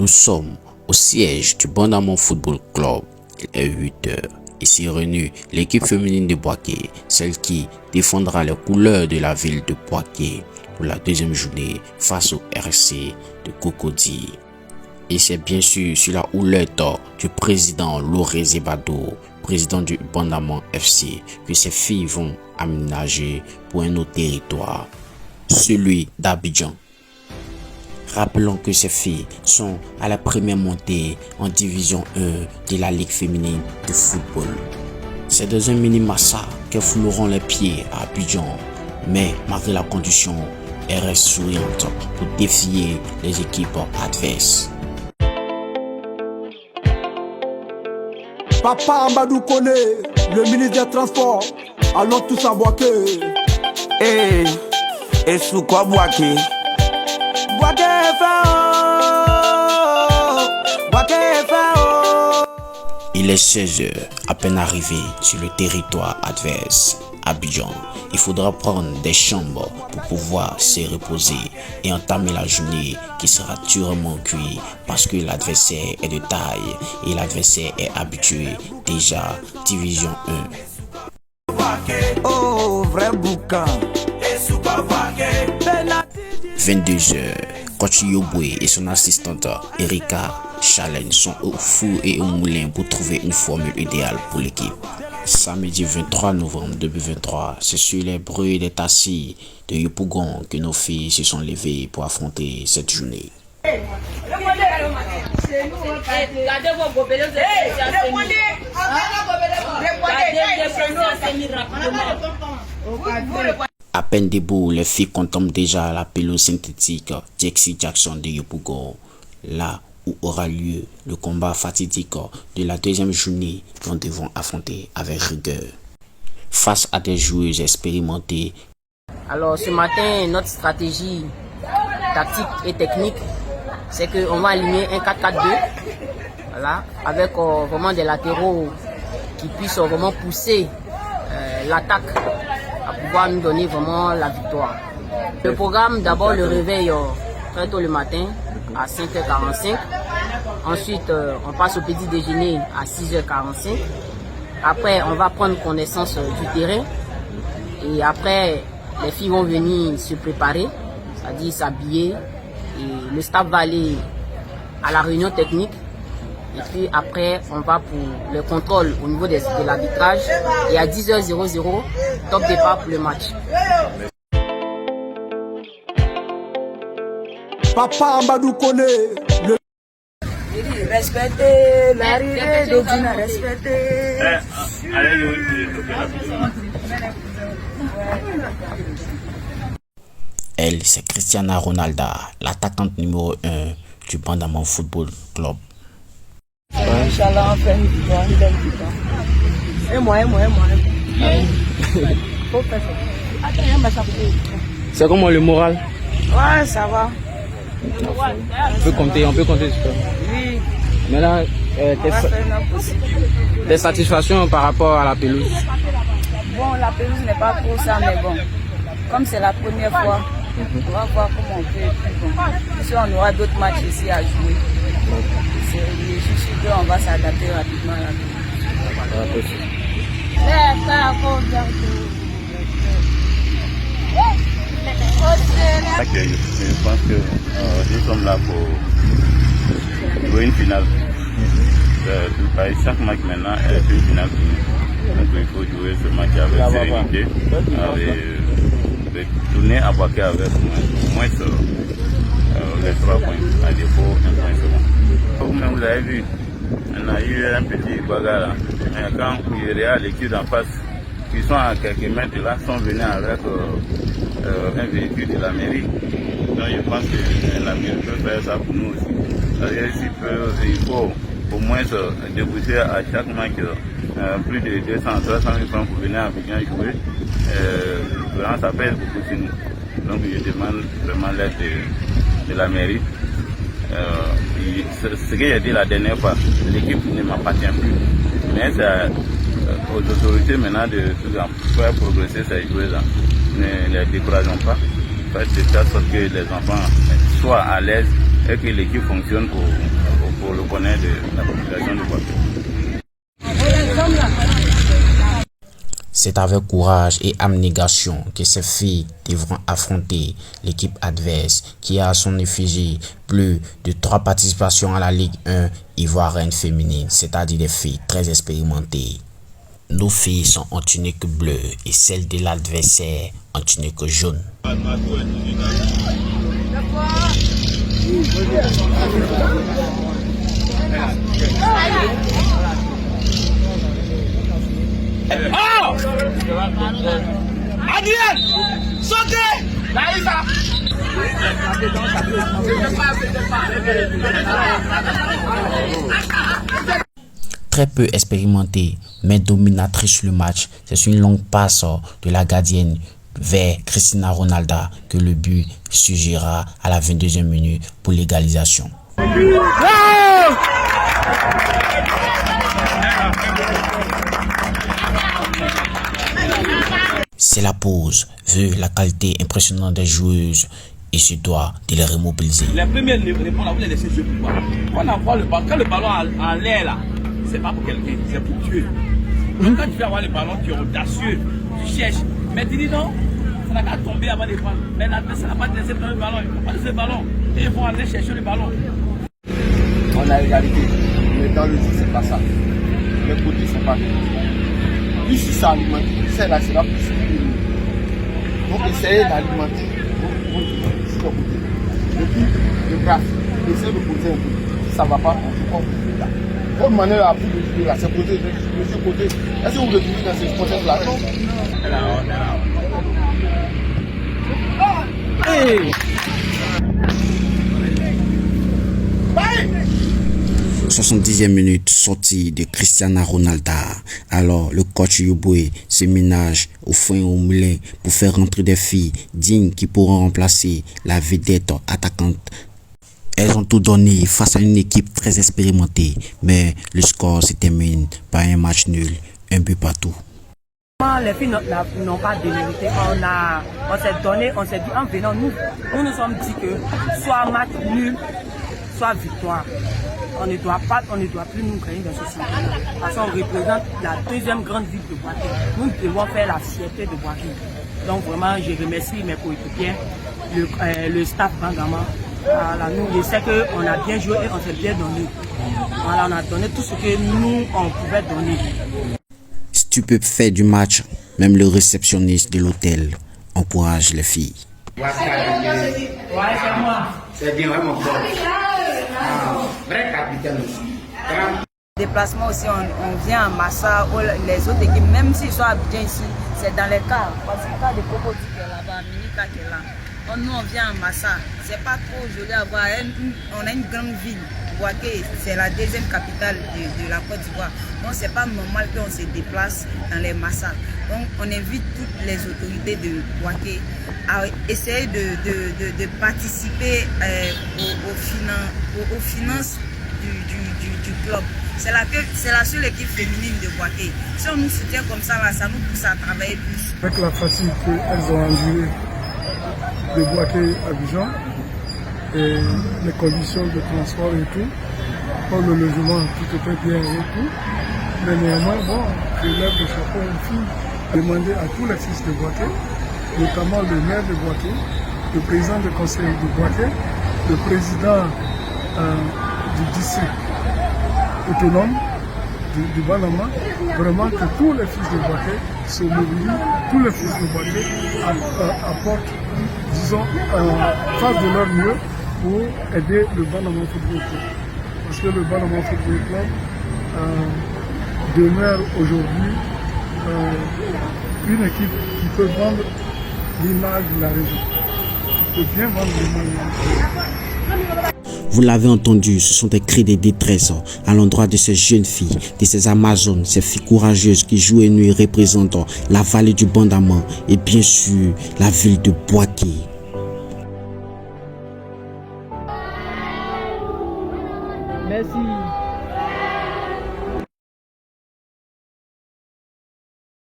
Nous sommes au siège du Bandamon Football Club. Il est 8 heures. Ici réunit l'équipe féminine de Boaké, celle qui défendra les couleurs de la ville de Boaké pour la deuxième journée face au RC de Cocody. Et c'est bien sûr sur la houlette du président Lauré Zebado, président du Bandamon FC, que ces filles vont aménager pour un autre territoire, celui d'Abidjan. Rappelons que ces filles sont à la première montée en division 1 de la Ligue féminine de football. C'est dans un mini-massa qu'elles fouleront les pieds à Abidjan, mais malgré la condition, elles restent souriantes pour défier les équipes adverses. Papa Amadou Kone, le ministre des Transports, allons tous à Boaké. Et sous quoi Boaké? Boaké FAO. Il est 16 heures, à peine arrivé sur le territoire adverse, Abidjan. Il faudra prendre des chambres pour pouvoir se reposer et entamer la journée qui sera durement cuite parce que l'adversaire est de taille et l'adversaire est habitué déjà division 1. Oh, vrai boucan. 22 heures, coach Yobwe et son assistante Erika Challenge sont au four et au moulin pour trouver une formule idéale pour l'équipe. Samedi 23 novembre 2023, c'est sur les bruits des tassis de Yopougon que nos filles se sont levées pour affronter cette journée. À peine debout, les filles contemplent déjà la pelouse synthétique Jexy Jackson de Yopougon, là où aura lieu le combat fatidique de la deuxième journée qu'on devront affronter avec rigueur. Face à des joueuses expérimentées. Alors ce matin, notre stratégie tactique et technique, c'est qu'on va aligner un 4-4-2, voilà, avec vraiment des latéraux qui puissent vraiment pousser l'attaque à pouvoir nous donner vraiment la victoire. Le programme, d'abord le réveil très tôt le matin à 5h45. Ensuite, on passe au petit déjeuner à 6h45. Après, on va prendre connaissance du terrain. Et après, les filles vont venir se préparer, c'est-à-dire s'habiller. Et le staff va aller à la réunion technique. Et puis après, on va pour le contrôle au niveau de l'arbitrage. Et à 10h00, top départ pour le match. Papa Amadou Kone, le... Respectez l'arrivée de Dina, respectez. Elle, c'est Cristiana Ronalda, l'attaquante numéro 1 du Bandamon Football Club. Inch'Allah, on fait une victoire, une belle victoire. Et moi. Faut faire ça. C'est comment le moral? Ouais, ça va. On peut compter sur toi. Oui. Maintenant, tes satisfactions par rapport à la pelouse? Bon, la pelouse n'est pas pour ça, mais bon, comme c'est la première fois, on va voir comment on fait. Bon, si on aura d'autres matchs ici à jouer, je suis sûr qu'on va s'adapter rapidement à la pelouse. Je pense que nous sommes là pour jouer une finale. Chaque match maintenant est une finale. Donc il faut jouer ce match avec sérénité, tourner à Boaké avec au moins les 3 points, à défaut 1 point seulement. Comme vous l'avez vu, on a eu un petit bagarre. Quand il y a l'équipe en face, qui sont à quelques mètres de là, sont venus avec un véhicule de la mairie. Donc je pense que la mairie peut faire ça pour nous aussi. C'est-à-dire il faut au moins débourser à chaque match plus de 200-300 000 francs pour venir à Abidjan jouer. Ça pèse beaucoup sur nous. Donc je demande vraiment l'aide de la mairie. Ce que j'ai dit la dernière fois, l'équipe ne m'appartient plus. Mais c'est aux autorités maintenant de faire progresser ces joueurs-là. Ne les décourageons pas. Faites de telle sorte que les enfants soient à l'aise et que l'équipe fonctionne pour le bonheur de la population de Bouaké. C'est avec courage et abnégation que ces filles devront affronter l'équipe adverse qui a à son effigie plus de 3 participations à la Ligue 1 ivoirienne féminine, c'est-à-dire des filles très expérimentées. Nos filles sont en tunique bleue et celles de l'adversaire en tunique jaune. Oh! Adrien! Sautez! Naïfa! Très peu expérimentée, mais dominatrice sur le match, c'est une longue passe de la gardienne vers Cristiano Ronaldo que le but surgira à la 22e minute pour l'égalisation. C'est la pause, vu la qualité impressionnante des joueuses, et se doit de les remobiliser. Les premières réponses, là, vous les laissez jouer pourquoi? Quand on envoie le ballon, quand le ballon en l'air là, c'est pas pour quelqu'un, c'est pour tuer. Donc quand tu vas avoir le ballon, tu es audacieux, tu cherches. Mais tu dis non, ça n'a qu'à tomber avant de prendre. Mais l'adversaire n'a pas de laisser prendre le ballon, il ne faut pas laisser le ballon. Et ils vont aller chercher le ballon. On a égalité, mais dans le jeu, c'est pas ça. Les côtés sont pas. Plus si ça alimente, c'est là, c'est là plus si. Donc essayez d'alimenter sur le côté. Et puis le graphe, essayez de poser un peu. Si ça ne va pas, on peut pas vous là. Votre manière à vous de jouer là, c'est côté, de ce côté. Est-ce que vous le trouvez dans ces process-là? Non. Hey! 70e minute, sortie de Cristiano Ronaldo. Alors le coach Yoboué se ménage au fond et au moulin pour faire rentrer des filles dignes qui pourront remplacer la vedette attaquante. Elles ont tout donné face à une équipe très expérimentée, mais le score se termine par un match nul, un but partout. Les filles n'ont pas démérité. On s'est donné, on s'est dit en venant, nous nous sommes dit que soit match nul, soit victoire. On ne doit plus nous créer dans ce championnat. Parce qu'on représente la deuxième grande ville de Bouaké. Nous devons faire la fierté de Bouaké. Donc vraiment, je remercie mes coéquipiers, le staff Bangama. Voilà, je sais qu'on a bien joué et on s'est bien donné. Voilà, on a donné tout ce que nous, on pouvait donner. Si tu peux faire du match, même le réceptionniste de l'hôtel encourage les filles. Ouais, c'est moi. C'est bien, vraiment fort. Vrai capitaine aussi. Déplacement aussi, on vient à Massa, les autres équipes, même s'ils sont bien ici, c'est dans les cas. Parce que le cas de Coco qui est là-bas, Minika qui est là. Nous, on vient à Massa. C'est pas trop joli à voir. On a une grande ville. Bouaké, c'est la deuxième capitale de la Côte d'Ivoire. Donc, c'est pas normal qu'on se déplace dans les Massa. Donc, on invite toutes les autorités de Bouaké à essayer de participer aux finances du club. C'est la seule équipe féminine de Bouaké. Si on nous soutient comme ça, là, ça nous pousse à travailler plus. Avec la fatigue qu'elles ont endurée de Bouaké à Abidjan et les conditions de transport et tout, pour le logement, tout était bien et tout. Mais néanmoins, bon, je lève le chapeau aux filles, demander à tous les fils de Bouaké, notamment le maire de Bouaké, le président du conseil de Bouaké, le président du district autonome du Banama, vraiment que tous les fils de Bouaké se mobilisent, tous les fils de Bouaké apportent, disons, fassent de leur mieux pour aider le Banama Football Club. Parce que le Banama Football Club demeure aujourd'hui une équipe qui peut vendre l'image de la région. Qui peut bien vendre l'image de la région. Vous l'avez entendu, ce sont des cris de détresse à l'endroit de ces jeunes filles, de ces Amazones, ces filles courageuses qui jouent et nuit représentant la vallée du Bandama et bien sûr la ville de Bouaké.